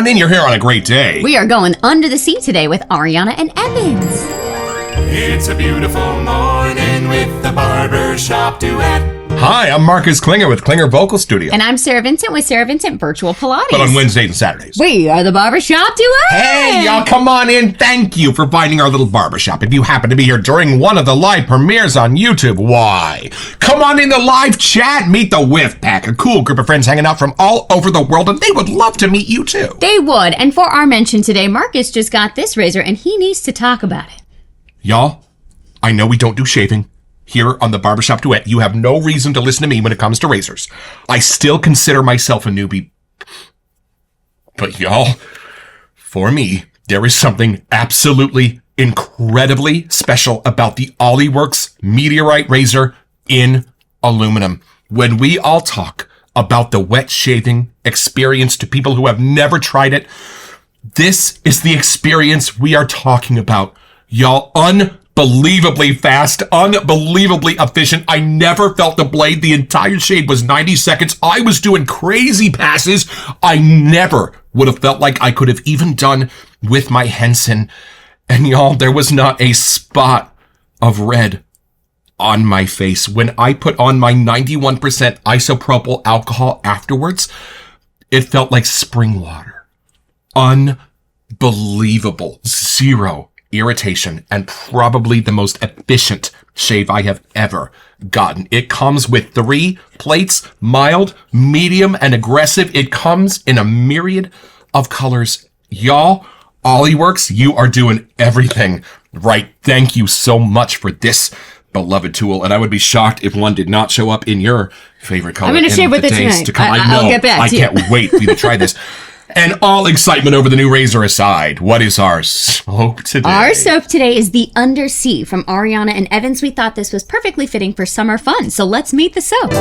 on in. You're here on a great day. We are going under the sea today with Ariana and Evans. It's a beautiful morning with the Barbershop Duet. Hi, I'm Marcus Klinger with Klinger Vocal Studio. And I'm Sarah Vincent with Sarah Vincent Virtual Pilates. But on Wednesdays and Saturdays. We are the Barbershop Duet. Hey, y'all, come on in. Thank you for finding our little barbershop. If you happen to be here during one of the live premieres on YouTube, why? Come on in the live chat. Meet the Whiff Pack, a cool group of friends hanging out from all over the world, and they would love to meet you too. They would. And for our mention today, Marcus just got this razor, and he needs to talk about it. Y'all, I know we don't do shaving here on the Barbershop Duet. You have no reason to listen to me when it comes to razors. I still consider myself a newbie. But y'all, for me, there is something absolutely incredibly special about the Ollie-Works Meteorite razor in aluminum. When we all talk about the wet shaving experience to people who have never tried it, this is the experience we are talking about. Y'all, unbelievably fast, unbelievably efficient. I never felt the blade. The entire shave was 90 seconds. I was doing crazy passes I never would have felt like I could have even done with my Henson. And y'all, there was not a spot of red on my face. When I put on my 91% isopropyl alcohol afterwards, it felt like spring water. Unbelievable. Zero irritation, and probably the most efficient shave I have ever gotten. It comes with 3 plates, mild, medium, and aggressive. It comes in a myriad of colors. Y'all, Ollie-Works, you are doing everything right. Thank you so much for this beloved tool, and I would be shocked if one did not show up in your favorite color. I'm going to shave with it tonight. I'll get back to you. I can't wait for you to try this. And all excitement over the new razor aside, what is our soap today? Our soap today is the Undersea from Ariana and Evans. We thought this was perfectly fitting for summer fun, so let's meet the soap.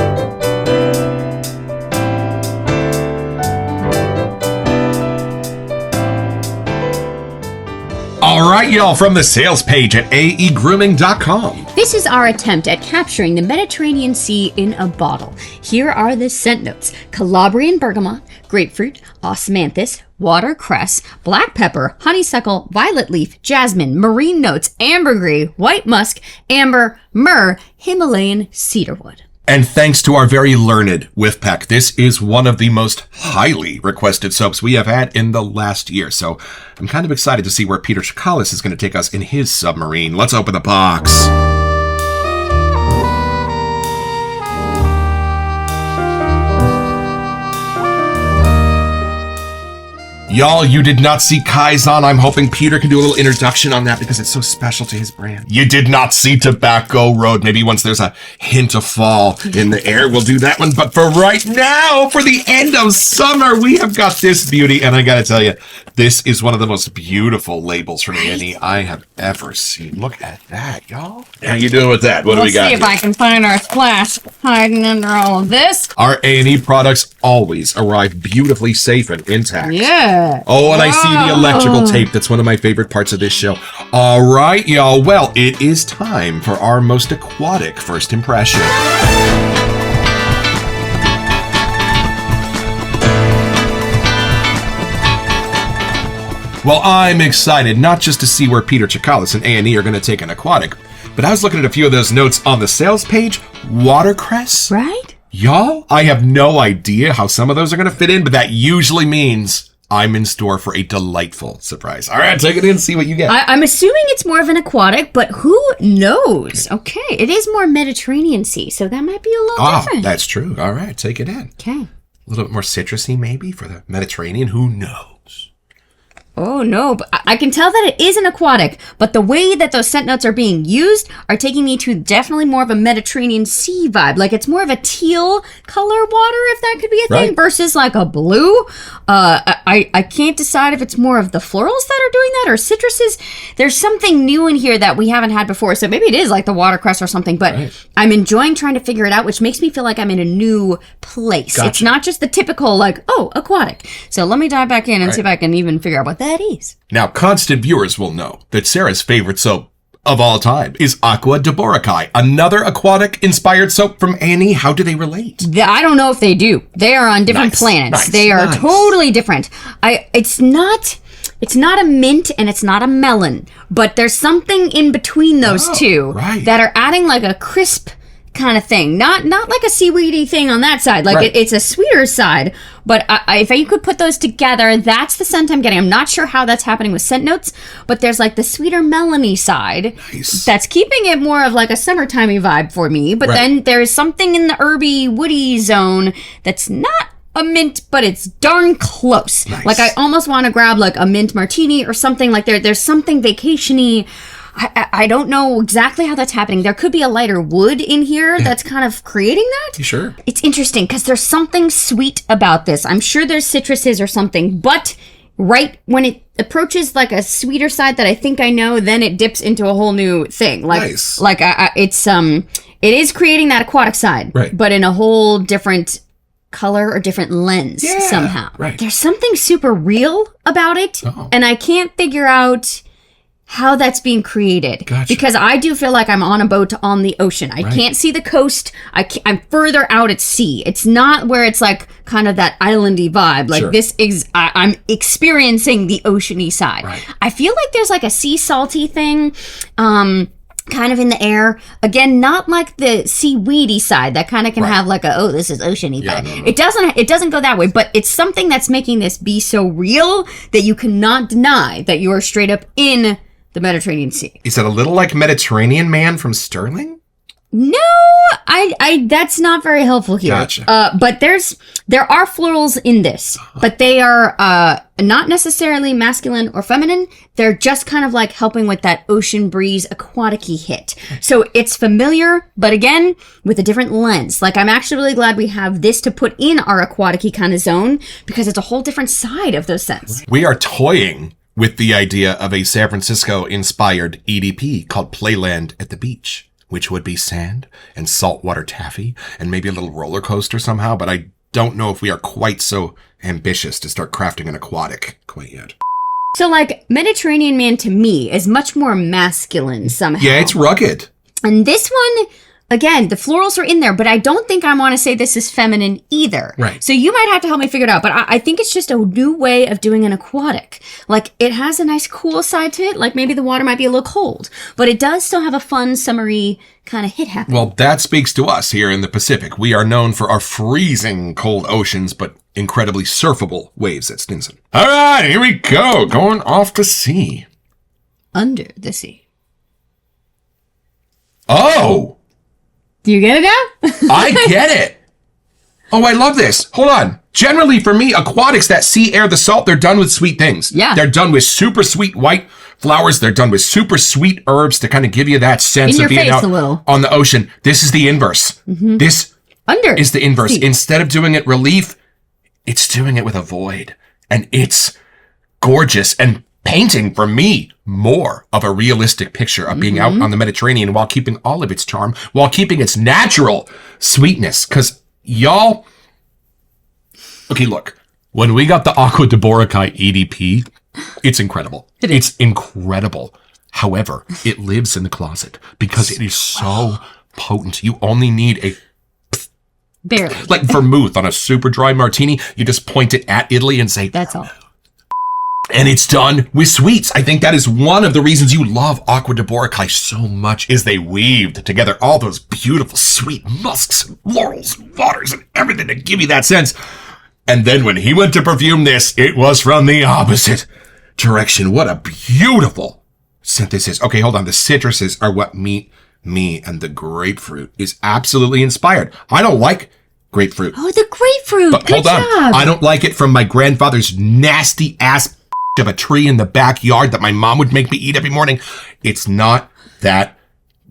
All right, y'all, from the sales page at aegrooming.com. This is our attempt at capturing the Mediterranean Sea in a bottle. Here are the scent notes: Calabrian bergamot, grapefruit, osmanthus, watercress, black pepper, honeysuckle, violet leaf, jasmine, marine notes, ambergris, white musk, amber, myrrh, Himalayan cedarwood. And thanks to our very learned Whiff Pack, this is one of the most highly requested soaps we have had in the last year. So I'm kind of excited to see where Peter Chikalis is going to take us in his submarine. Let's open the box. Y'all, you did not see Kaizen. I'm hoping Peter can do a little introduction on that because it's so special to his brand. You did not see Tobacco Road. Maybe once there's a hint of fall in the air, we'll do that one. But for right now, for the end of summer, we have got this beauty. And I got to tell you, this is one of the most beautiful labels from A&E I have ever seen. Look at that, y'all. How you doing with that? What do we got? Let's see if I can find our flask hiding under all of this. Our A&E products always arrive beautifully safe and intact. Yeah. Oh, and I see the electrical tape. That's one of my favorite parts of this show. All right, y'all. Well, it is time for our most aquatic first impression. Well, I'm excited, not just to see where Peter Chikalis and A&E are going to take an aquatic, but I was looking at a few of those notes on the sales page. Watercress? Right? Y'all, I have no idea how some of those are going to fit in, but that usually means I'm in store for a delightful surprise. All right, take it in, see what you get. I'm assuming it's more of an aquatic, but who knows? Okay, it is more Mediterranean Sea, so that might be a little different. That's true. All right, take it in. Okay. A little bit more citrusy maybe for the Mediterranean. Who knows? Oh, no, but I can tell that it is an aquatic, but the way that those scent notes are being used are taking me to definitely more of a Mediterranean Sea vibe. Like, it's more of a teal color water, if that could be a thing, versus like a blue. I can't decide if it's more of the florals that are doing that or citruses. There's something new in here that we haven't had before, so maybe it is like the watercress or something, but I'm enjoying trying to figure it out, which makes me feel like I'm in a new place. Gotcha. It's not just the typical, like, oh, aquatic. So let me dive back in and see if I can even figure out what that is. Now, constant viewers will know that Sarah's favorite soap of all time is Aqua de Boracay, another aquatic-inspired soap from A&E. How do they relate? I don't know if they do. They are on different planets. They are totally different. It's not a mint and it's not a melon, but there's something in between those two that are adding like a crisp kind of thing. Not like a seaweedy thing on that side. Like it's a sweeter side. But if you could put those together, that's the scent I'm getting. I'm not sure how that's happening with scent notes, but there's like the sweeter melony side that's keeping it more of like a summertimey vibe for me. But then there's something in the herby, woody zone that's not a mint, but it's darn close. Like I almost want to grab like a mint martini or something. Like there's something vacation-y. I don't know exactly how that's happening. There could be a lighter wood in here that's kind of creating that. Sure. It's interesting because there's something sweet about this. I'm sure there's citruses or something, but right when it approaches like a sweeter side that I think I know, then it dips into a whole new thing. Like, it is creating that aquatic side, but in a whole different color or different lens somehow. There's something super real about it, and I can't figure out how that's being created. Because I do feel like I'm on a boat on the ocean. I can't see the coast. I'm further out at sea. It's not where it's like kind of that islandy vibe. Like this is, I'm experiencing the oceany side. I feel like there's like a sea salty thing, kind of in the air. Again, not like the seaweedy side that kind of can have like a, this is oceany vibe. No. It doesn't go that way, but it's something that's making this be so real that you cannot deny that you are straight up in the Mediterranean Sea. Is it a little like Mediterranean Man from Sterling? No, I that's not very helpful here. Gotcha. But there are florals in this, but they are not necessarily masculine or feminine. They're just kind of like helping with that ocean breeze, aquatic-y hit. So it's familiar, but again, with a different lens. Like I'm actually really glad we have this to put in our aquatic-y kind of zone because it's a whole different side of those scents. We are toying with the idea of a San Francisco-inspired EDP called Playland at the Beach, which would be sand and saltwater taffy and maybe a little roller coaster somehow, but I don't know if we are quite so ambitious to start crafting an aquatic quite yet. So, like, Mediterranean Man to me is much more masculine somehow. Yeah, it's rugged. And this one, again, the florals are in there, but I don't think I want to say this is feminine either. So you might have to help me figure it out, but I think it's just a new way of doing an aquatic. Like, it has a nice cool side to it. Like, maybe the water might be a little cold, but it does still have a fun, summery kind of hit happening. Well, that speaks to us here in the Pacific. We are known for our freezing cold oceans, but incredibly surfable waves at Stinson. All right, here we go. Going off to sea. Under the sea. Oh! Do you get it now? I get it. Oh, I love this. Hold on. Generally, for me, aquatics, that sea air, the salt, they're done with sweet things. Yeah. They're done with super sweet white flowers. They're done with super sweet herbs to kind of give you that sense of being out on the ocean. This is the inverse. This is the inverse. Instead of doing it relief, it's doing it with a void. And it's gorgeous and painting, for me, more of a realistic picture of being out on the Mediterranean while keeping all of its charm, while keeping its natural sweetness. Because y'all... Okay, look. When we got the Aqua de Boracay EDP, it's incredible. It's incredible. However, it lives in the closet because it is so potent. You only need a... Barely. Like vermouth on a super dry martini. You just point it at Italy and say... That's all. And it's done with sweets. I think that is one of the reasons you love Aqua de Boracay so much, is they weaved together all those beautiful sweet musks and laurels and waters and everything to give you that sense. And then when he went to perfume this, it was from the opposite direction. What a beautiful scent this is. Okay, hold on. The citruses are what meet me, and the grapefruit is absolutely inspired. I don't like grapefruit. Oh, the grapefruit. But hold on. I don't like it from my grandfather's nasty ass of a tree in the backyard that my mom would make me eat every morning. It's not that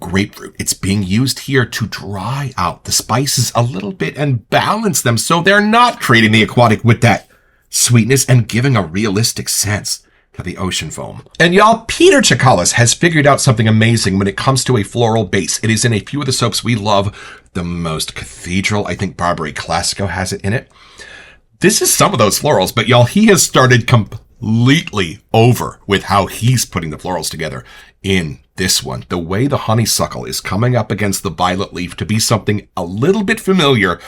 grapefruit. It's being used here to dry out the spices a little bit and balance them so they're not creating the aquatic with that sweetness and giving a realistic sense to the ocean foam. And y'all, Peter Chikalis has figured out something amazing when it comes to a floral base. It is in a few of the soaps we love the most. Cathedral, I think Barbary Classico has it in it. This is some of those florals, but y'all, he has started completely over with how he's putting the florals together in this one. The way the honeysuckle is coming up against the violet leaf to be something a little bit familiar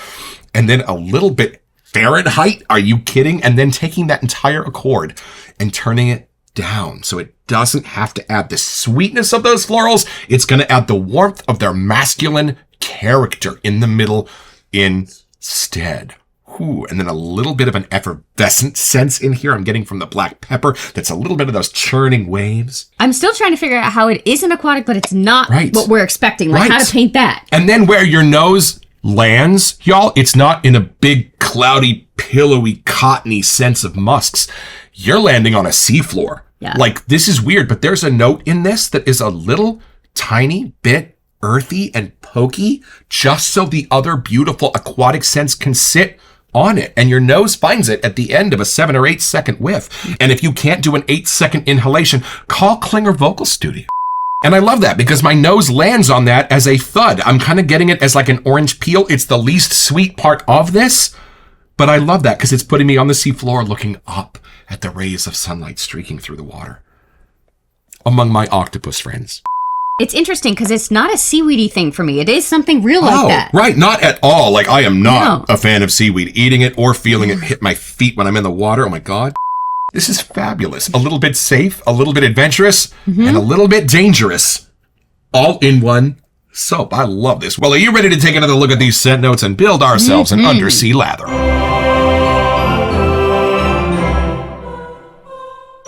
and then a little bit Fahrenheit. Are you kidding? And then taking that entire accord and turning it down so it doesn't have to add the sweetness of those florals. It's going to add the warmth of their masculine character in the middle instead. Ooh, and then a little bit of an effervescent sense in here I'm getting from the black pepper. That's a little bit of those churning waves. I'm still trying to figure out how it is an aquatic, but it's not what we're expecting. Like how to paint that. And then where your nose lands, y'all, it's not in a big, cloudy, pillowy, cottony sense of musks. You're landing on a seafloor. Yeah. Like, this is weird, but there's a note in this that is a little tiny bit earthy and pokey, just so the other beautiful aquatic scents can sit on it. And your nose finds it at the end of a 7 or 8 second whiff. And if you can't do an 8-second inhalation, call Klinger Vocal Studio. And I love that because my nose lands on that as a thud. I'm kind of getting it as like an orange peel. It's the least sweet part of this, but I love that because it's putting me on the seafloor looking up at the rays of sunlight streaking through the water. Among my octopus friends. It's interesting because it's not a seaweedy thing for me. It is something real like that. Right. Not at all. Like, I am not a fan of seaweed. Eating it or feeling it hit my feet when I'm in the water. Oh my God. This is fabulous. A little bit safe, a little bit adventurous, and a little bit dangerous. All in one soap. I love this. Well, are you ready to take another look at these scent notes and build ourselves an undersea lather?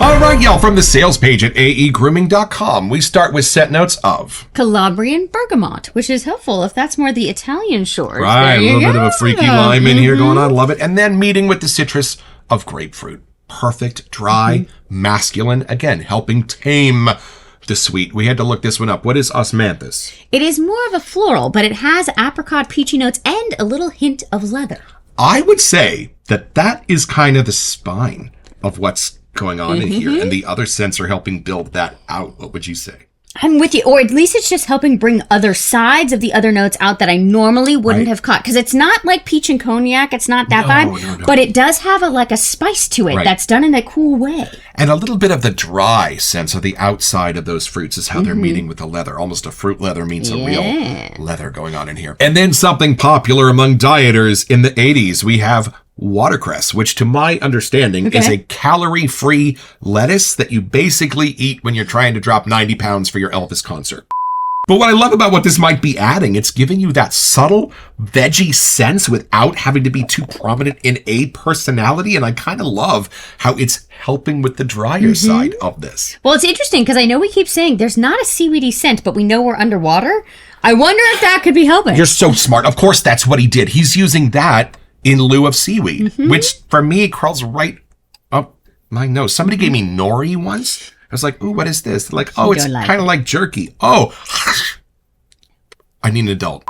All right, y'all, from the sales page at aegrooming.com, we start with scent notes of Calabrian bergamot, which is helpful if that's more the Italian shores. Right, a little bit of a freaky lime in here going on. Love it. And then meeting with the citrus of grapefruit. Perfect, dry, masculine. Again, helping tame the sweet. We had to look this one up. What is osmanthus? It is more of a floral, but it has apricot, peachy notes and a little hint of leather. I would say that that is kind of the spine of what's going on in here, and the other scents are helping build that out. What would you say? I'm with you, or at least it's just helping bring other sides of the other notes out that I normally wouldn't have caught. Because it's not like peach and cognac, it's not that vibe, but it does have a spice to it that's done in a cool way. And a little bit of the dry sense of the outside of those fruits is how they're meeting with the leather. Almost a fruit leather meets a real leather going on in here. And then something popular among dieters in the 80s, we have watercress, which to my understanding is a calorie-free lettuce that you basically eat when you're trying to drop 90 pounds for your Elvis concert. But what I love about what this might be adding, it's giving you that subtle veggie sense without having to be too prominent in a personality. And I kind of love how it's helping with the drier side of this. Well, it's interesting because I know we keep saying there's not a seaweedy scent, but we know we're underwater. I wonder if that could be helping. You're so smart. Of course, that's what he did. He's using that in lieu of seaweed, which for me crawls right up my nose. Somebody gave me nori once. I was like, ooh, what is this? They're like, oh, it's kind of like jerky. Oh, I need an adult.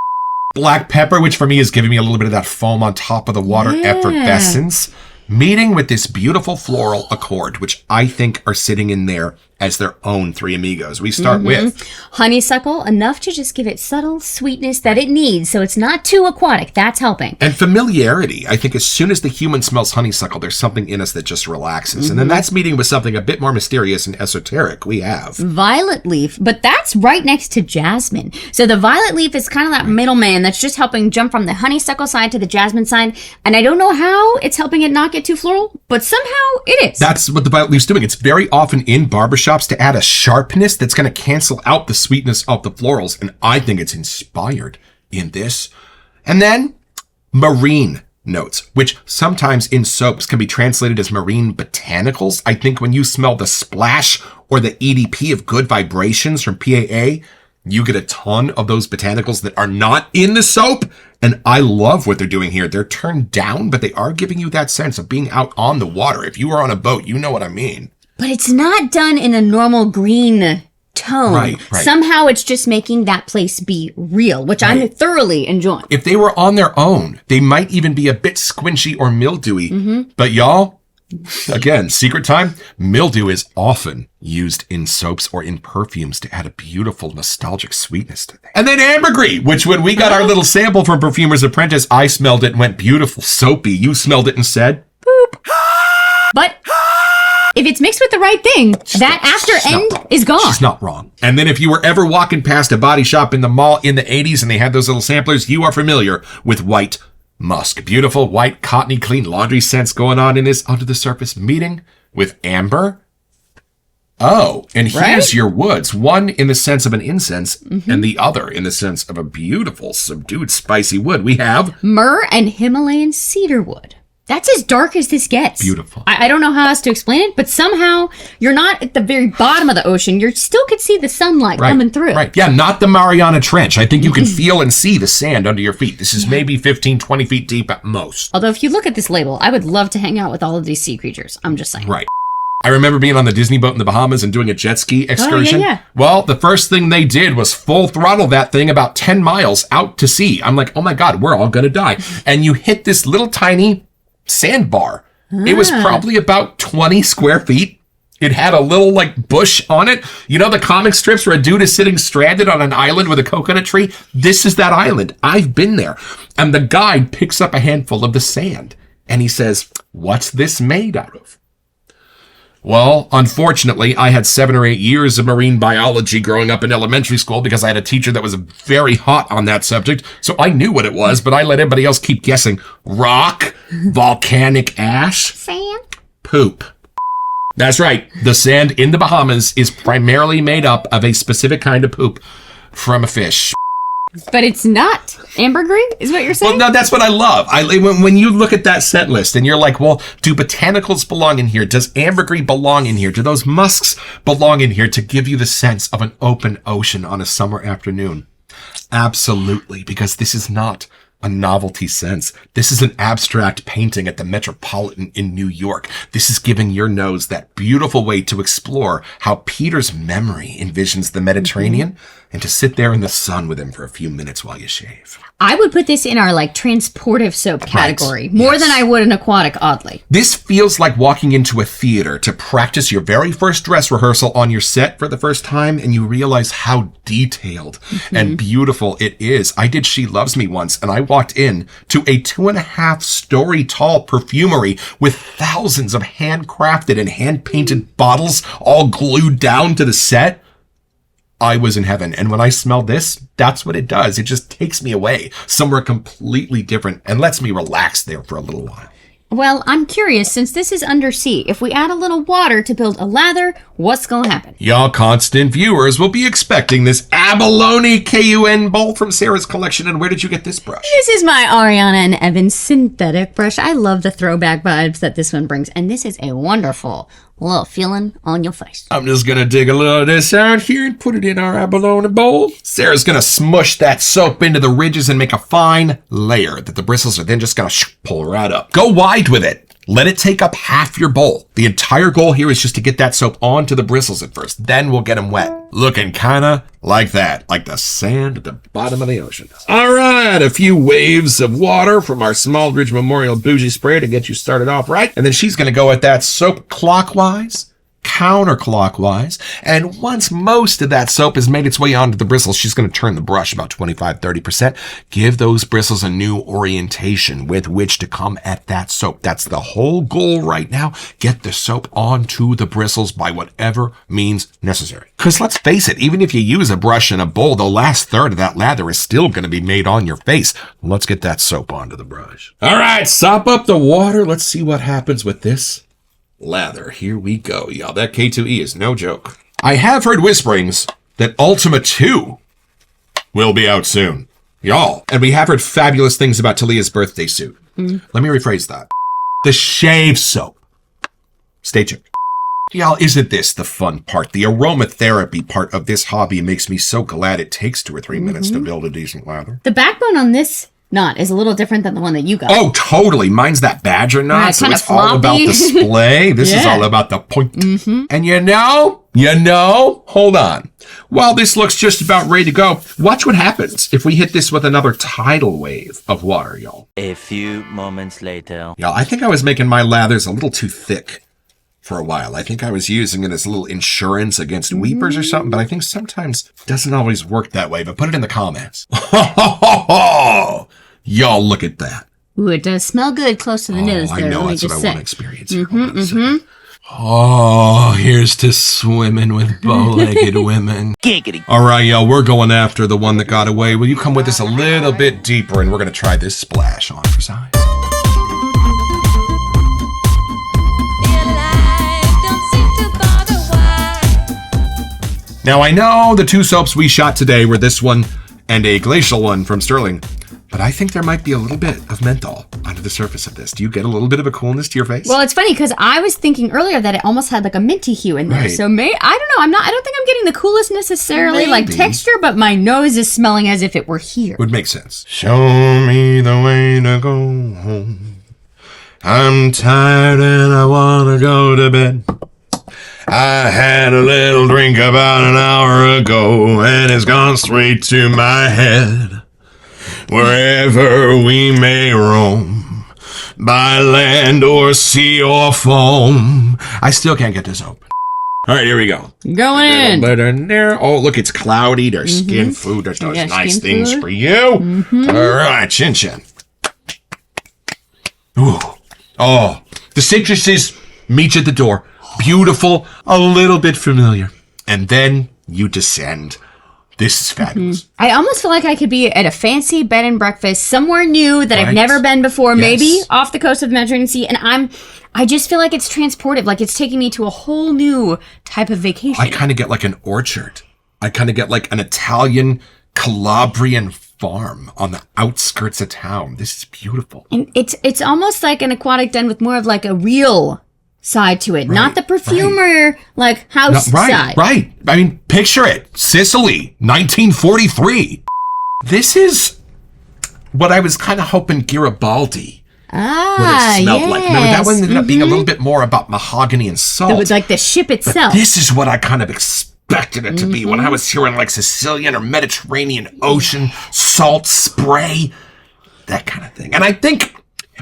Black pepper, which for me is giving me a little bit of that foam on top of the water effervescence. Meeting with this beautiful floral accord, which I think are sitting in there as their own three amigos. We start with honeysuckle, enough to just give it subtle sweetness that it needs, so it's not too aquatic. That's helping. And familiarity. I think as soon as the human smells honeysuckle, there's something in us that just relaxes. And then that's meeting with something a bit more mysterious and esoteric. We have violet leaf, but that's right next to jasmine. So the violet leaf is kind of that middleman that's just helping jump from the honeysuckle side to the jasmine side. And I don't know how it's helping it not get too floral, but somehow it is. That's what the violet leaf's doing. It's very often in barbershops to add a sharpness that's going to cancel out the sweetness of the florals. And I think it's inspired in this. And then marine notes, which sometimes in soaps can be translated as marine botanicals. I think when you smell the splash or the EDP of good vibrations from PAA, you get a ton of those botanicals that are not in the soap. And I love what they're doing here. They're turned down, but they are giving you that sense of being out on the water. If you are on a boat, you know what I mean. But it's not done in a normal green tone. Right. Somehow it's just making that place be real, which I'm thoroughly enjoying. If they were on their own, they might even be a bit squinchy or mildewy. But y'all, again, secret time, mildew is often used in soaps or in perfumes to add a beautiful nostalgic sweetness to things. And then ambergris, which when we got our little sample from Perfumer's Apprentice, I smelled it and went beautiful, soapy. You smelled it and said, boop. But If it's mixed with the right thing, that after end is gone. She's not wrong. And then if you were ever walking past a body shop in the mall in the 80s and they had those little samplers, you are familiar with white musk. Beautiful, white, cottony, clean laundry scents going on in this under the surface meeting with amber. Oh, and here's your woods. One in the sense of an incense and the other in the sense of a beautiful, subdued, spicy wood. We have myrrh and Himalayan cedar wood. That's as dark as this gets. Beautiful. I don't know how else to explain it, but somehow you're not at the very bottom of the ocean. You still could see the sunlight coming through. Right. Yeah, not the Mariana Trench. I think you can feel and see the sand under your feet. This is maybe 15, 20 feet deep at most. Although if you look at this label, I would love to hang out with all of these sea creatures. I'm just saying. Right. I remember being on the Disney boat in the Bahamas and doing a jet ski excursion. Yeah. Well, the first thing they did was full throttle that thing about 10 miles out to sea. I'm like, oh my God, we're all going to die. And you hit this little tiny sandbar. It was probably about 20 square feet. It had a little like bush on it. You know the comic strips where a dude is sitting stranded on an island with a coconut tree? This is that island. I've been there. And the guide picks up a handful of the sand and he says, what's this made out of? Well, unfortunately, I had 7 or 8 years of marine biology growing up in elementary school because I had a teacher that was very hot on that subject. So I knew what it was, but I let everybody else keep guessing. Rock, volcanic ash, Sand, poop. That's right. The sand in the Bahamas is primarily made up of a specific kind of poop from a fish. But it's not ambergris, is what you're saying? Well, no, that's what I love. When you look at that scent list and you're like, well, do botanicals belong in here? Does ambergris belong in here? Do those musks belong in here to give you the sense of an open ocean on a summer afternoon? Absolutely, because this is not a novelty sense. This is an abstract painting at the Metropolitan in New York. This is giving your nose that beautiful way to explore how Peter's memory envisions the Mediterranean and to sit there in the sun with him for a few minutes while you shave. I would put this in our like transportive soap category more than I would an aquatic, oddly. This feels like walking into a theater to practice your very first dress rehearsal on your set for the first time, and you realize how detailed and beautiful it is. I did She Loves Me once, and I walked in to a 2.5-story tall perfumery with thousands of handcrafted and hand-painted bottles all glued down to the set. I was in heaven. And when I smell this, that's what it does. It just takes me away somewhere completely different and lets me relax there for a little while. Well, I'm curious, since this is undersea, if we add a little water to build a lather, what's going to happen? Y'all constant viewers will be expecting this abalone KUN bowl from Sarah's collection. And where did you get this brush? This is my Ariana and Evan synthetic brush. I love the throwback vibes that this one brings. And this is a wonderful little feeling on your face. I'm just going to dig a little of this out here and put it in our abalone bowl. Sarah's going to smush that soap into the ridges and make a fine layer that the bristles are then just going to pull right up. Go wide with it. Let it take up half your bowl. The entire goal here is just to get that soap onto the bristles at first. Then we'll get them wet. Looking kind of like that, like the sand at the bottom of the ocean. All right, a few waves of water from our Smaldridge Memorial Bougie Spray to get you started off right. And then she's going to go at that soap clockwise, counterclockwise, and once most of that soap has made its way onto the bristles, she's going to turn the brush about 25-30%. Give those bristles a new orientation with which to come at that soap. That's the whole goal right now. Get the soap onto the bristles by whatever means necessary. Because let's face it, even if you use a brush and a bowl, the last third of that lather is still going to be made on your face. Let's get that soap onto the brush. All right, sop up the water. Let's see what happens with this lather. Here we go, y'all. That K2E is no joke. I have heard whisperings that Ultima 2 will be out soon. Y'all. And we have heard fabulous things about Talia's birthday suit. Let me rephrase that. The shave soap. Stay tuned. Y'all, isn't this the fun part? The aromatherapy part of this hobby makes me so glad it takes 2 or 3 minutes to build a decent lather. The backbone on this knot is a little different than the one that you got. Oh, totally. Mine's that badger knot, so it's all about the splay. This is all about the point. And you know, hold on. While this looks just about ready to go, watch what happens if we hit this with another tidal wave of water, y'all. A few moments later. Y'all, I think I was making my lathers a little too thick for a while. I think I was using it as a little insurance against weepers or something, but I think sometimes it doesn't always work that way. But put it in the comments. Y'all, look at that. Ooh, it does smell good close to the nose there. I know, Let me that's what just I say. want to experience. Oh, here's to swimming with bow-legged women. Giggity. All right, y'all, we're going after the one that got away. Will you come with us a little bit deeper, and we're going to try this splash on for size. Now, I know the two soaps we shot today were this one and a glacial one from Sterling, but I think there might be a little bit of menthol under the surface of this. Do you get a little bit of a coolness to your face? Well, it's funny because I was thinking earlier that it almost had like a minty hue in there. Right. So I don't know. I don't think I'm getting the coolest necessarily like Maybe. texture, but my nose is smelling as if it were here. Would make sense. Show me the way to go home. I'm tired and I want to go to bed. I had a little drink about an hour ago, and it's gone straight to my head. Wherever we may roam, by land or sea or foam. I still can't get this open. All right, here we go. Going in. Better in there. Oh, look, it's cloudy. There's skin food. There's those Yeah, nice skin things food. for you. All right, chin chin. Ooh. Oh, the citruses meet you at the door. Beautiful, a little bit familiar. And then you descend. This is fabulous. I almost feel like I could be at a fancy bed and breakfast somewhere new that I've Right. never been before, Yes. maybe off the coast of the Mediterranean Sea, and I just feel like it's transportive, like it's taking me to a whole new type of vacation. I kind of get like an orchard. I kind of get like an Italian Calabrian farm on the outskirts of town. This is beautiful. And it's almost like an aquatic den with more of like a real side to it, not the perfumer like house side. Right. I mean, picture it. Sicily, 1943. This is what I was kind of hoping Garibaldi would have smelled like. Remember, that one ended up being a little bit more about mahogany and salt. It was like the ship itself. This is what I kind of expected it to be when I was hearing like Sicilian or Mediterranean Ocean, salt spray, that kind of thing. And I think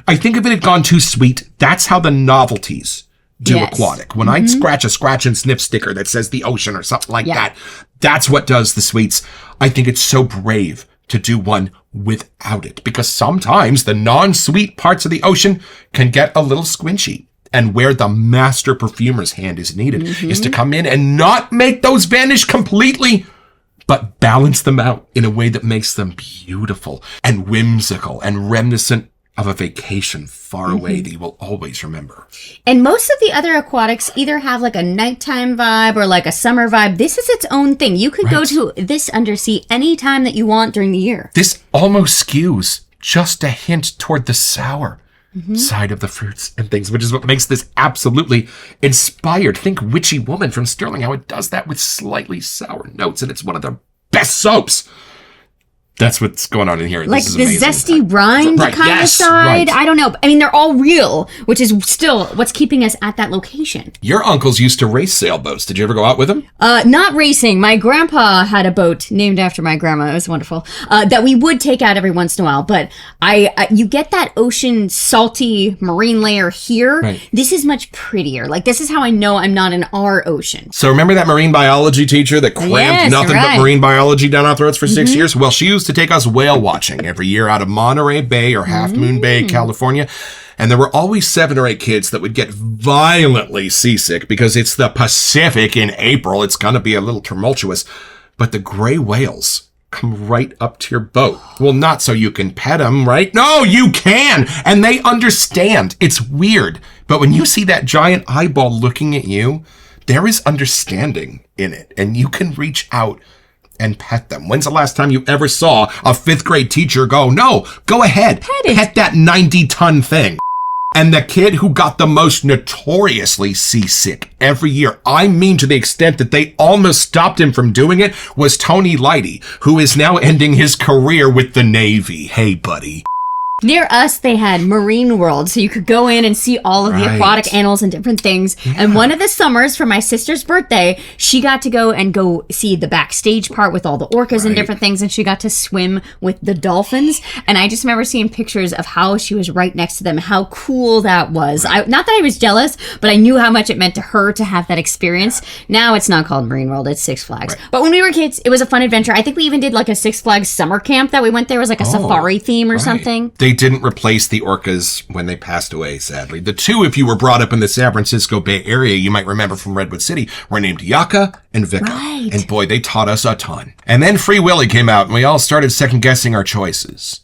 if it had gone too sweet, that's how the novelties do aquatic. When I scratch a scratch and sniff sticker that says the ocean or something like that, that's what does the sweets. I think it's so brave to do one without it, because sometimes the non-sweet parts of the ocean can get a little squinchy. And where the master perfumer's hand is needed is to come in and not make those vanish completely, but balance them out in a way that makes them beautiful and whimsical and reminiscent of a vacation far away that you will always remember. And most of the other aquatics either have like a nighttime vibe or like a summer vibe. This is its own thing. You could go to this Undersea anytime that you want during the year. This almost skews just a hint toward the sour side of the fruits and things, which is what makes this absolutely inspired. Think Witchy Woman from Sterling, how it does that with slightly sour notes, and it's one of the best soaps. That's what's going on in here. Like This is the amazing. zesty rind Right, kind yes, of side. right. I don't know. I mean, they're all real, which is still what's keeping us at that location. Your uncles used to race sailboats. Did you ever go out with them? Not racing. My grandpa had a boat named after my grandma. It was wonderful. That we would take out every once in a while. But you get that ocean salty marine layer here. Right. This is much prettier. Like, this is how I know I'm not in our ocean. So remember that marine biology teacher that crammed Yes, nothing right. but marine biology down our throats for 6 years? Well, she used to take us whale watching every year out of Monterey Bay or Half Moon Bay, California. And there were always 7 or 8 kids that would get violently seasick because it's the Pacific in April. It's going to be a little tumultuous. But the gray whales come right up to your boat. Well, not so you can pet them, right? No, you can. And they understand. It's weird. But when you see that giant eyeball looking at you, there is understanding in it. And you can reach out and pet them. When's the last time you ever saw a 5th grade teacher go, no, go ahead, pet that 90-ton thing? And the kid who got the most notoriously seasick every year, I mean to the extent that they almost stopped him from doing it, was Tony Lighty, who is now ending his career with the Navy. Hey, buddy. Near us, they had Marine World, so you could go in and see all of the Right. aquatic animals and different things. And one of the summers for my sister's birthday, she got to go see the backstage part with all the orcas and different things, and she got to swim with the dolphins. And I just remember seeing pictures of how she was right next to them, how cool that was. Not that I was jealous, but I knew how much it meant to her to have that experience. Now it's not called Marine World, it's Six Flags. But when we were kids, it was a fun adventure. I think we even did like a Six Flags summer camp that we went there. It was like a safari theme or something. They they didn't replace the orcas when they passed away, sadly. The two, if you were brought up in the San Francisco Bay Area, you might remember from Redwood City, were named Yaka and Vika. Right. And boy, they taught us a ton. And then Free Willy came out, and we all started second-guessing our choices.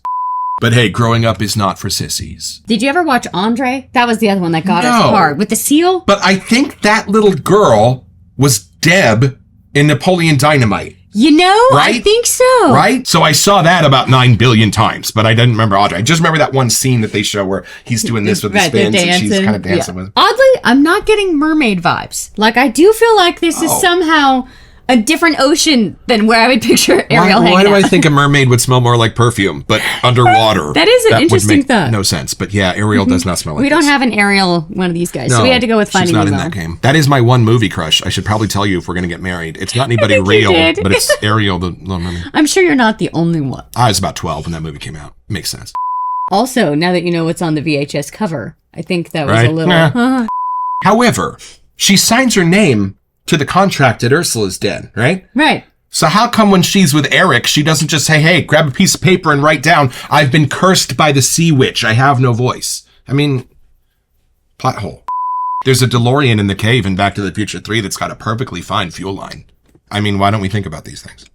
But hey, growing up is not for sissies. Did you ever watch Andre? That was the other one that got us No. hard. With the seal? But I think that little girl was Deb in Napoleon Dynamite. You know, I Right? think so. Right? So I saw that about 9 billion times, but I didn't remember Audrey. I just remember that one scene that they show where he's doing this with the Right, they're spins and she's dancing. kind of dancing Yeah. with. Oddly, I'm not getting mermaid vibes. Like, I do feel like this is somehow a different ocean than where I would picture Ariel Why hanging do I out. think a mermaid would smell more like perfume, but underwater? That is an would interesting make thought. No sense. But yeah, Ariel does not smell like We don't this. have an Ariel, one of these guys, so No, we had to go with Finding she's not Nemo. in that game. That is my one movie crush. I should probably tell you if we're going to get married. It's not anybody think you real, did. but it's Ariel the Little Mermaid. I'm sure you're not the only one. I was about 12 when that movie came out. Makes sense. Also, now that you know what's on the VHS cover, I think that was Right? a little... Yeah. However, she signs her name to the contract at Ursula's Den, right? Right. So how come when she's with Eric, she doesn't just say, hey, grab a piece of paper and write down, I've been cursed by the sea witch. I have no voice. I mean, plot hole. There's a DeLorean in the cave in Back to the Future 3 that's got a perfectly fine fuel line. I mean, why don't we think about these things?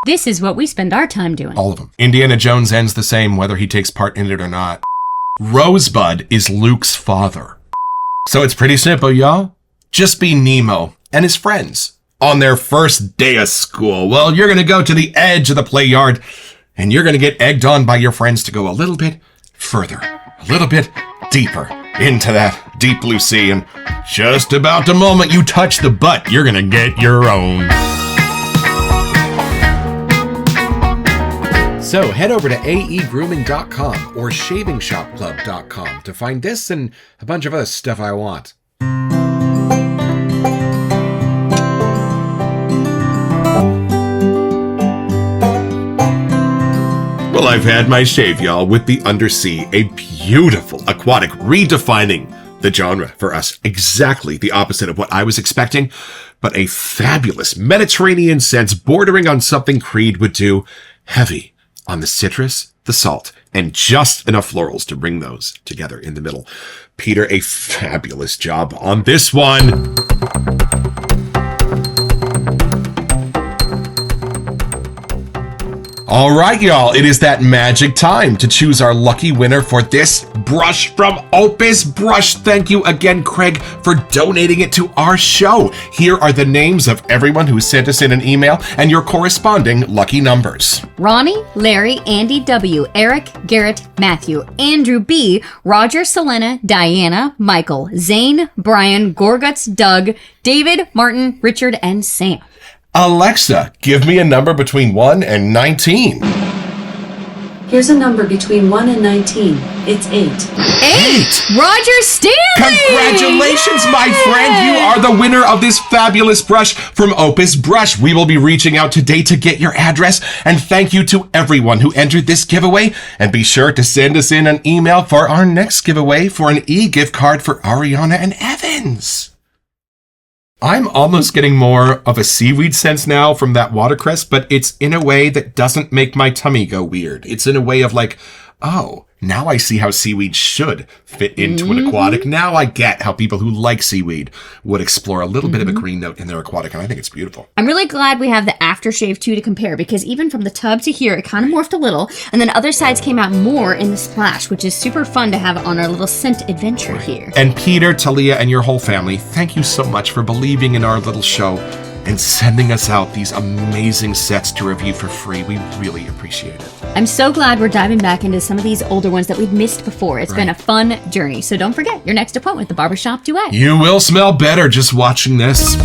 This is what we spend our time doing. All of them. Indiana Jones ends the same whether he takes part in it or not. Rosebud is Luke's father. So it's pretty simple, y'all. Just be Nemo and his friends on their first day of school. Well, you're going to go to the edge of the play yard and you're going to get egged on by your friends to go a little bit further, a little bit deeper into that deep blue sea. And just about the moment you touch the butt, you're going to get your own. So head over to aegrooming.com or shavingshopclub.com to find this and a bunch of other stuff I want. Well, I've had my shave, y'all, with the Undersea, a beautiful aquatic redefining the genre for us. Exactly the opposite of what I was expecting, but a fabulous Mediterranean sense bordering on something Creed would do, heavy on the citrus, the salt, and just enough florals to bring those together in the middle. Peter, a fabulous job on this one. All right, y'all, it is that magic time to choose our lucky winner for this brush from Opus Brush. Thank you again, Craig, for donating it to our show. Here are the names of everyone who sent us in an email and your corresponding lucky numbers. Ronnie, Larry, Andy W., Eric, Garrett, Matthew, Andrew B., Roger, Selena, Diana, Michael, Zane, Brian, Gorguts, Doug, David, Martin, Richard, and Sam. Alexa, give me a number between 1 and 19. Here's a number between 1 and 19. It's 8. 8! Roger Stanley! Congratulations, my friend! You are the winner of this fabulous brush from Opus Brush. We will be reaching out today to get your address, and thank you to everyone who entered this giveaway. And be sure to send us in an email for our next giveaway for an e-gift card for Ariana and Evans. I'm almost getting more of a seaweed sense now from that watercress, but it's in a way that doesn't make my tummy go weird. It's in a way of like, oh, now I see how seaweed should fit into an aquatic. Now I get how people who like seaweed would explore a little bit of a green note in their aquatic, and I think it's beautiful. I'm really glad we have the aftershave too to compare, because even from the tub to here, it kind of morphed a little, and then other sides came out more in the splash, which is super fun to have on our little scent adventure here. And Peter, Talia, and your whole family, thank you so much for believing in our little show and sending us out these amazing sets to review for free. We really appreciate it. I'm so glad we're diving back into some of these older ones that we've missed before. It's been a fun journey. So don't forget your next appointment with the Barbershop Duet. You will smell better just watching this.